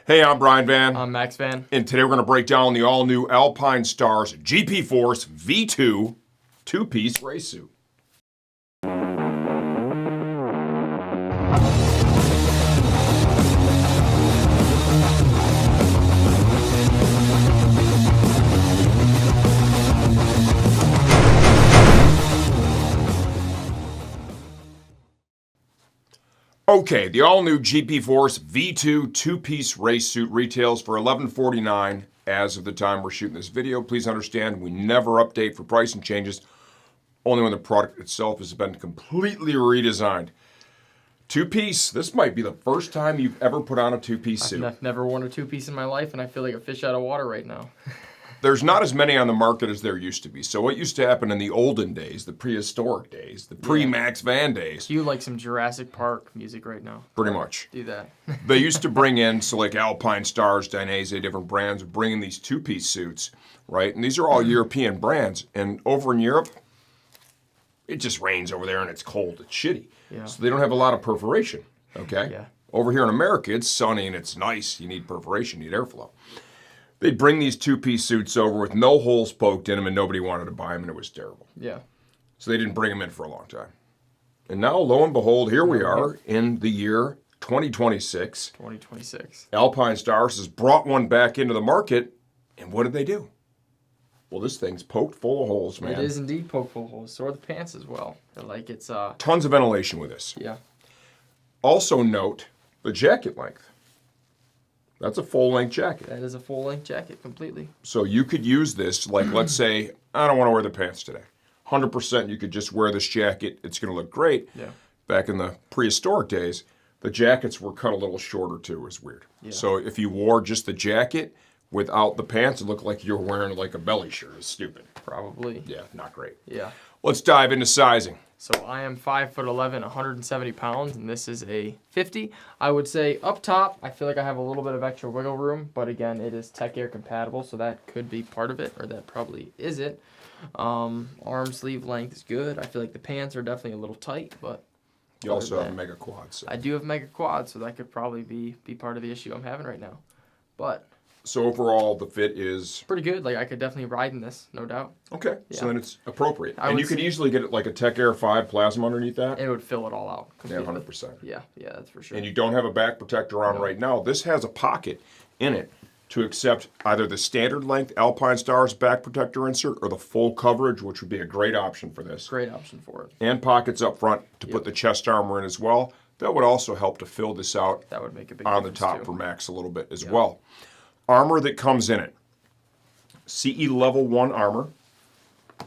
Hey, I'm Brian Van. I'm Max Van. And today we're going to break down the all-new Alpinestars GP Force V2 two-piece race suit. Okay, the all-new GP Force V2 two-piece race suit retails for $1149 as of the time we're shooting this video. Please understand, we never update for pricing changes, only when the product itself has been completely redesigned. Two-piece, this might be the first time you've ever put on a two-piece suit. I've never worn a two-piece in my life, and I feel like a fish out of water right now. There's not as many on the market as there used to be. So what used to happen in the olden days, the prehistoric days, the pre-Max Van days. You like some Jurassic Park music right now. Pretty much. Do that. They used to bring in, so like Alpinestars, Dainese, different brands, bringing these two-piece suits, right? And these are all European brands. And over in Europe, it just rains over there and it's cold. It's shitty. Yeah. So they don't have a lot of perforation, okay? Yeah. Over here in America, it's sunny and it's nice. You need perforation, you need airflow. They'd bring these two-piece suits over with no holes poked in them, and nobody wanted to buy them, and it was terrible. Yeah. So they didn't bring them in for a long time. And now, lo and behold, here we are in the year 2026. 2026. Alpinestars has brought one back into the market, and what did they do? Well, this thing's poked full of holes, man. It is indeed poked full of holes. So are the pants as well. They're like it's Tons of ventilation with this. Yeah. Also note the jacket length. That's a full-length jacket. That is a full-length jacket completely. So you could use this, like, let's say, I don't want to wear the pants today. 100% you could just wear this jacket. It's going to look great. Yeah. Back in the prehistoric days, the jackets were cut a little shorter, too. It was weird. Yeah. So if you wore just the jacket without the pants, it looked like you were wearing, like, a belly shirt. It's stupid. Probably. Yeah, not great. Yeah. Let's dive into sizing. So I am 5'11", 170 pounds, and this is a 50. I would say up top, I feel like I have a little bit of extra wiggle room, but again, it is Tech Air compatible, so that could be part of it, or that probably is it. Arm sleeve length is good. I feel like the pants are definitely a little tight, but You also have a mega quad. So. I do have mega quad, so that could probably be part of the issue I'm having right now. But So overall, the fit is pretty good. Like I could definitely ride in this, no doubt. okay. Yeah. So then it's appropriate, I and would you could say- easily get it like a Tech Air 5 plasma underneath that. It would fill it all out Yeah, completely. 100%. Yeah, that's for sure. And you don't have a back protector on right now. This has a pocket in it to accept either the standard length Alpinestars back protector insert or the full coverage, which would be a great option for this. Great option for it. And pockets up front to put the chest armor in as well. That would also help to fill this out That would make a big on the difference top too. for Max a little bit as well. Armor that comes in it. CE level 1 armor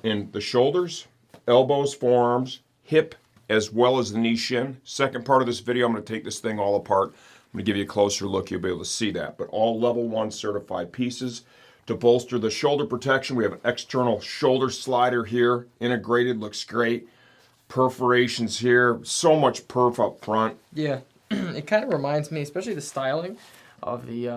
in the shoulders, elbows, forearms, hip, as well as the knee shin. Second part of this video, I'm going to take this thing all apart. I'm going to give you a closer look. You'll be able to see that. But all level 1 certified pieces. To bolster the shoulder protection, we have an external shoulder slider here. Integrated, looks great. Perforations here. So much perf up front. Yeah, it kind of reminds me, especially the styling of the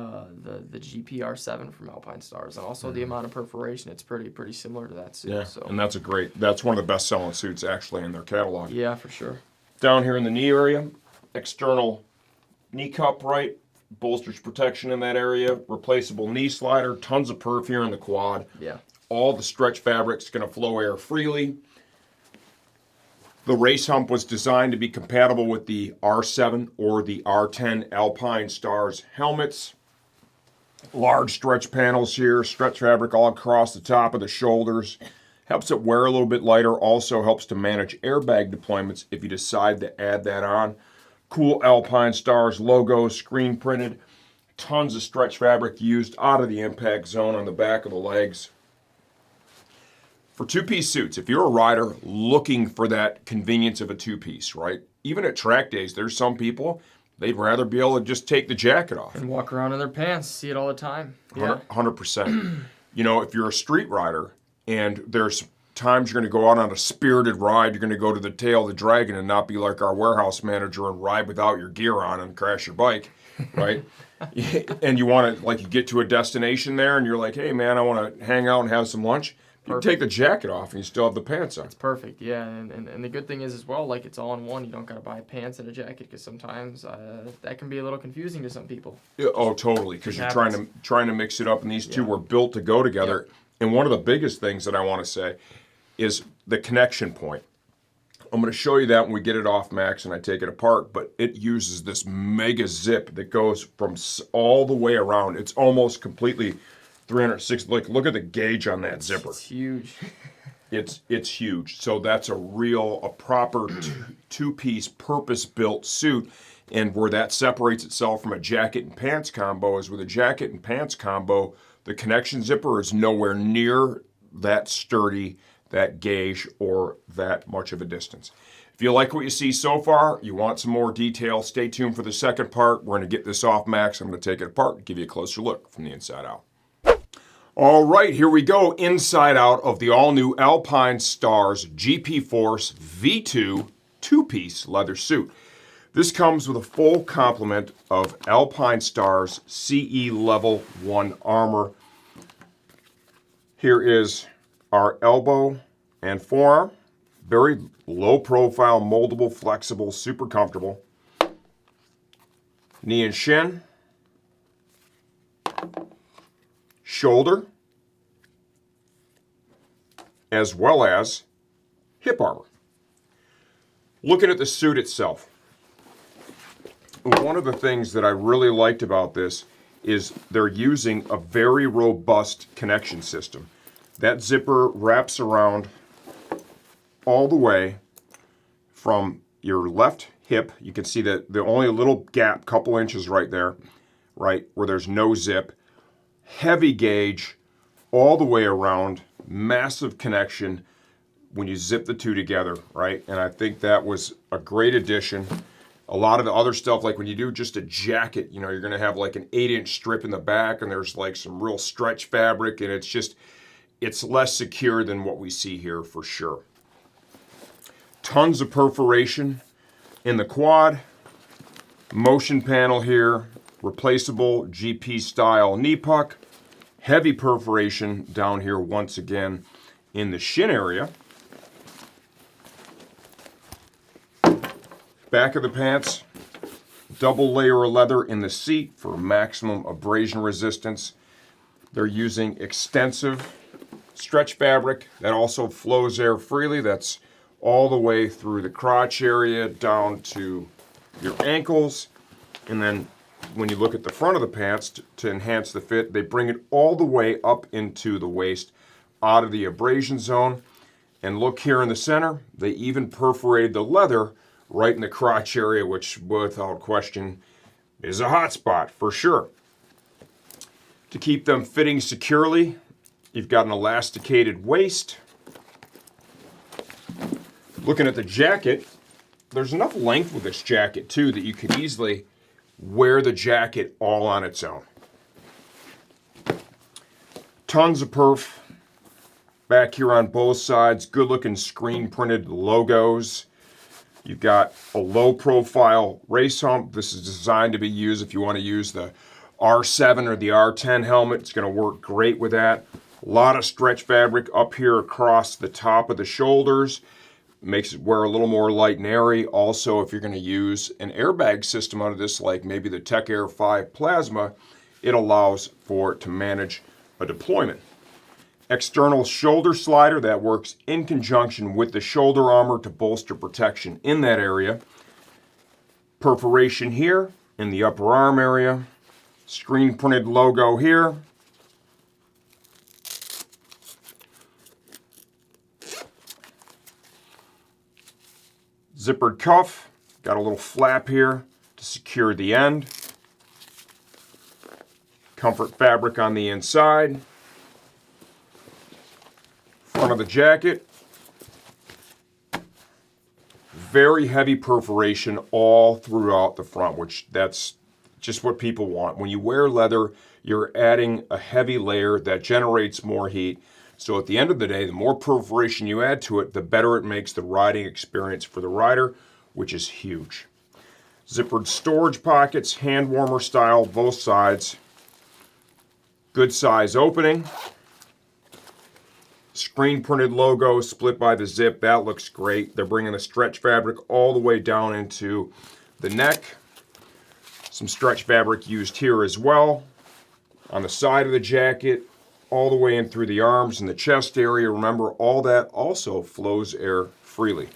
GPR7 from Alpinestars, and also the amount of perforation. It's pretty similar to that suit. Yeah, So. and that's one of the best selling suits actually in their catalog. Yeah, for sure. Down here in the knee area, external knee cup, right? Bolsters protection in that area, replaceable knee slider, tons of perf here in the quad. Yeah. All the stretch fabric's going to flow air freely. The race hump was designed to be compatible with the R7 or the R10 Alpinestars helmets. Large stretch panels here, stretch fabric all across the top of the shoulders. Helps it wear a little bit lighter, also helps to manage airbag deployments if you decide to add that on. Cool Alpinestars logo, screen printed. Tons of stretch fabric used out of the impact zone on the back of the legs. For two-piece suits, if you're a rider looking for that convenience of a two-piece, right? Even at track days, there's some people, they'd rather be able to just take the jacket off. And walk around in their pants. See it all the time. Yeah. 100%. You know, if you're a street rider and there's times you're going to go out on a spirited ride, you're going to go to the tail of the dragon and not be like our warehouse manager and ride without your gear on and crash your bike, right? And you want to, like, you get to a destination there and you're like, hey, man, I want to hang out and have some lunch. You can take the jacket off and you still have the pants on. It's perfect, yeah. And the good thing is as well, like it's all in one. You don't got to buy pants and a jacket because sometimes that can be a little confusing to some people. Yeah, oh, totally, because you're trying to mix it up, and these two were built to go together. Yep. And one of the biggest things that I want to say is the connection point. I'm going to show you that when we get it off Max and I take it apart, but it uses this mega zip that goes from all the way around. It's almost completely 360. Like, look at the gauge on that zipper. It's huge. It's huge. So that's a proper two-piece purpose-built suit. And where that separates itself from a jacket and pants combo is with a jacket and pants combo, the connection zipper is nowhere near that sturdy, that gauge, or that much of a distance. If you like what you see so far, you want some more detail, stay tuned for the second part. We're going to get this off Max. I'm going to take it apart and give you a closer look from the inside out. All right, here we go, inside out of the all-new Alpinestars GP Force V2 two-piece leather suit. This comes with a full complement of Alpinestars CE Level 1 armor. Here is our elbow and forearm. Very low profile, moldable, flexible, super comfortable. Knee and shin. Shoulder, as well as hip armor. Looking at the suit itself, one of the things that I really liked about this is they're using a very robust connection system. That zipper wraps around all the way from your left hip. You can see that the only little gap, couple inches right there, right, where there's no zip. Heavy gauge all the way around, massive connection when you zip the two together, right? And I think that was a great addition. A lot of the other stuff, like when you do just a jacket, you know, you're gonna have like an 8-inch strip in the back and there's like some real stretch fabric, and it's less secure than what we see here for sure. Tons of perforation in the quad, motion panel here, replaceable GP style knee puck, heavy perforation down here once again in the shin area. Back of the pants, double layer of leather in the seat for maximum abrasion resistance. They're using extensive stretch fabric that also flows air freely. That's all the way through the crotch area down to your ankles. And then when you look at the front of the pants to enhance the fit, they bring it all the way up into the waist, out of the abrasion zone. And look here in the center, they even perforated the leather right in the crotch area, which without question is a hot spot for sure. To keep them fitting securely, you've got an elasticated waist. Looking at the jacket, there's enough length with this jacket too that you could easily wear the jacket all on its own. Tons of perf back here on both sides. Good looking screen printed logos. You've got a low profile race hump. This is designed to be used if you want to use the R7 or the R10 helmet. It's going to work great with that. A lot of stretch fabric up here across the top of the shoulders. Makes it wear a little more light and airy. Also, if you're going to use an airbag system out of this, like maybe the Tech Air 5 Plasma, it allows for it to manage a deployment. External shoulder slider that works in conjunction with the shoulder armor to bolster protection in that area. Perforation here in the upper arm area. Screen printed logo here. Zippered cuff, got a little flap here to secure the end. Comfort fabric on the inside. Front of the jacket. Very heavy perforation all throughout the front, which that's just what people want. When you wear leather, you're adding a heavy layer that generates more heat. So at the end of the day, the more perforation you add to it, the better it makes the riding experience for the rider, which is huge. Zippered storage pockets, hand warmer style, both sides. Good size opening. Screen printed logo split by the zip. That looks great. They're bringing the stretch fabric all the way down into the neck. Some stretch fabric used here as well. On the side of the jacket, all the way in through the arms and the chest area. Remember, all that also flows air freely.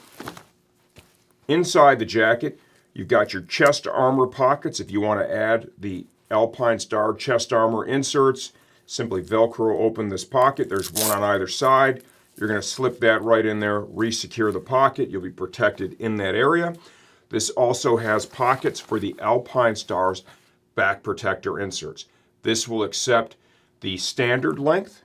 Inside the jacket, you've got your chest armor pockets. If you want to add the Alpinestars chest armor inserts, simply Velcro open this pocket. There's one on either side. You're going to slip that right in there, re-secure the pocket. You'll be protected in that area. This also has pockets for the Alpinestars back protector inserts. This will accept the standard length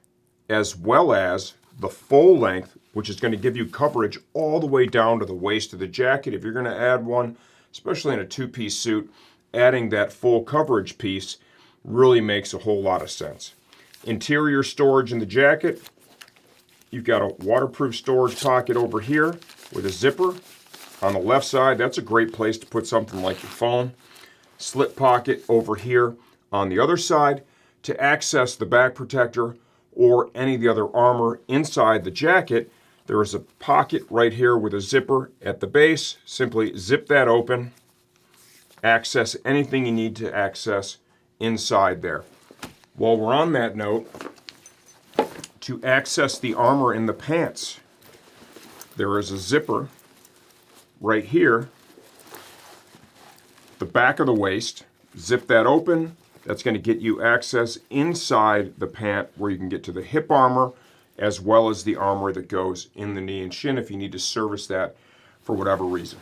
as well as the full length, which is going to give you coverage all the way down to the waist of the jacket. If you're going to add one, especially in a two-piece suit, adding that full coverage piece really makes a whole lot of sense. Interior storage in the jacket, you've got a waterproof storage pocket over here with a zipper. On the left side, that's a great place to put something like your phone. Slip pocket over here on the other side to access the back protector or any of the other armor inside the jacket. There is a pocket right here with a zipper at the base. Simply zip that open, access anything you need to access inside there. While we're on that note, to access the armor in the pants, there is a zipper right here, the back of the waist. Zip that open. That's going to get you access inside the pant where you can get to the hip armor as well as the armor that goes in the knee and shin if you need to service that for whatever reason.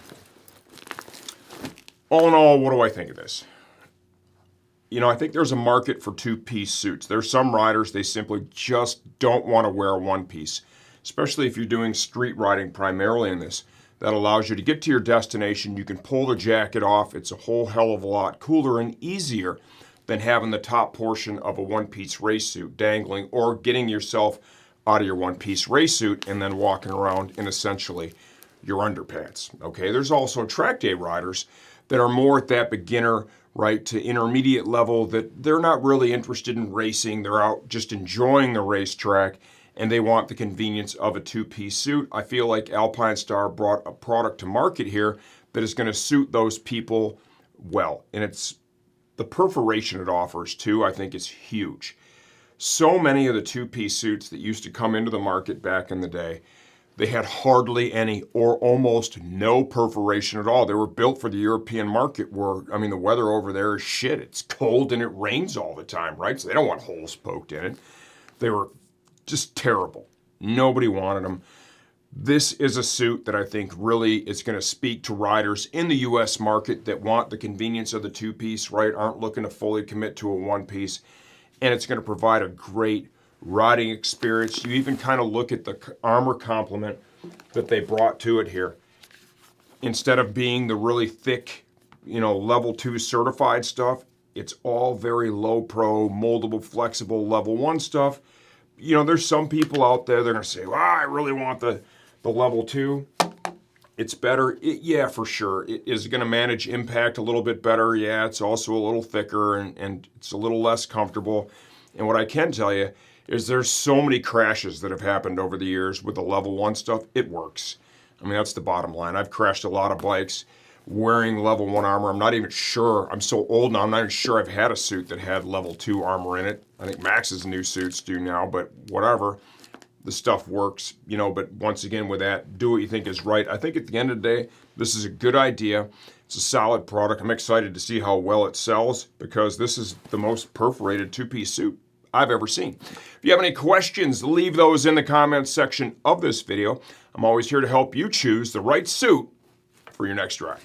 All in all, what do I think of this? You know, I think there's a market for two-piece suits. There's some riders, they simply just don't want to wear a one-piece, especially if you're doing street riding primarily in this. That allows you to get to your destination. You can pull the jacket off. It's a whole hell of a lot cooler and easier than having the top portion of a one-piece race suit dangling or getting yourself out of your one-piece race suit and then walking around in essentially your underpants. Okay, there's also track day riders that are more at that beginner, right, to intermediate level, that they're not really interested in racing. They're out just enjoying the racetrack and they want the convenience of a two-piece suit. I feel like Alpinestars brought a product to market here that is going to suit those people well. And it's the perforation it offers too, I think is huge. So many of the two-piece suits that used to come into the market back in the day, they had hardly any or almost no perforation at all. They were built for the European market where, I mean, the weather over there is shit. It's cold and it rains all the time, right? So they don't want holes poked in it. They were just terrible. Nobody wanted them. This is a suit that I think really is going to speak to riders in the U.S. market that want the convenience of the two-piece, right? Aren't looking to fully commit to a one-piece. And it's going to provide a great riding experience. You even kind of look at the armor complement that they brought to it here. Instead of being the really thick, level 2 certified stuff, it's all very low pro, moldable, flexible level 1 stuff. There's some people out there, they're going to say, well, I really want the level 2. It's better. Yeah, for sure. It is going to manage impact a little bit better. Yeah, it's also a little thicker and it's a little less comfortable. And what I can tell you is there's so many crashes that have happened over the years with the level 1 stuff. It works. I mean, that's the bottom line. I've crashed a lot of bikes wearing level 1 armor. I'm not even sure. I'm so old now, I'm not even sure I've had a suit that had level 2 armor in it. I think Max's new suits do now, but whatever. The stuff works, but once again with that, do what you think is right. I think at the end of the day, this is a good idea. It's a solid product. I'm excited to see how well it sells because this is the most perforated two-piece suit I've ever seen. If you have any questions, leave those in the comments section of this video. I'm always here to help you choose the right suit for your next ride.